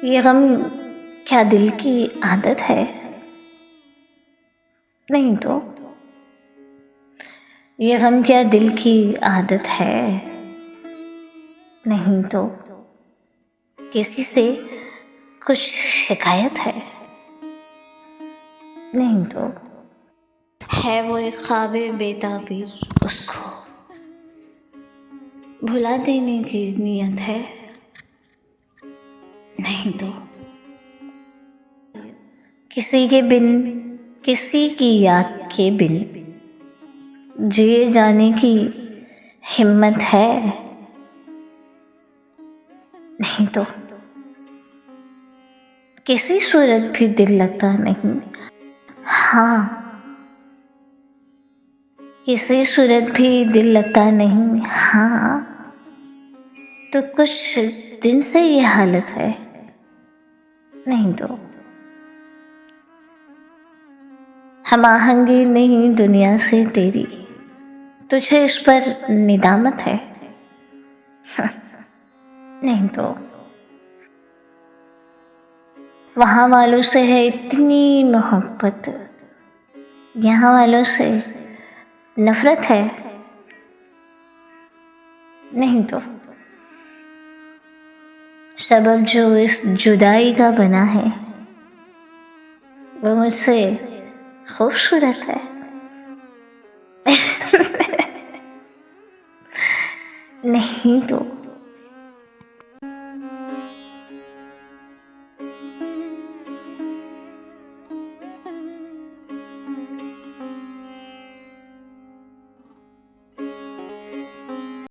ये गम क्या दिल की आदत है? नहीं तो। ये गम क्या दिल की आदत है? नहीं तो। किसी से कुछ शिकायत है? नहीं तो। है वो एक ख्वाबे बेताबीर, उसको भुला देने की नीयत है? नहीं तो। किसी के बिन, किसी की याद के बिन जिए जाने की हिम्मत है? नहीं तो। किसी सूरत भी दिल लगता नहीं। हाँ, किसी सूरत भी दिल लगता नहीं। हाँ, तो कुछ दिन से ये हालत है। नहीं तो। हम आहंगी नहीं दुनिया से तेरी, तुझे इस पर निदामत है? नहीं तो। वहाँ वालों से है इतनी मोहब्बत, यहाँ वालों से नफरत है? नहीं तो। सबब जो इस जुदाई का बना है वो मुझसे खूबसूरत है। नहीं तो।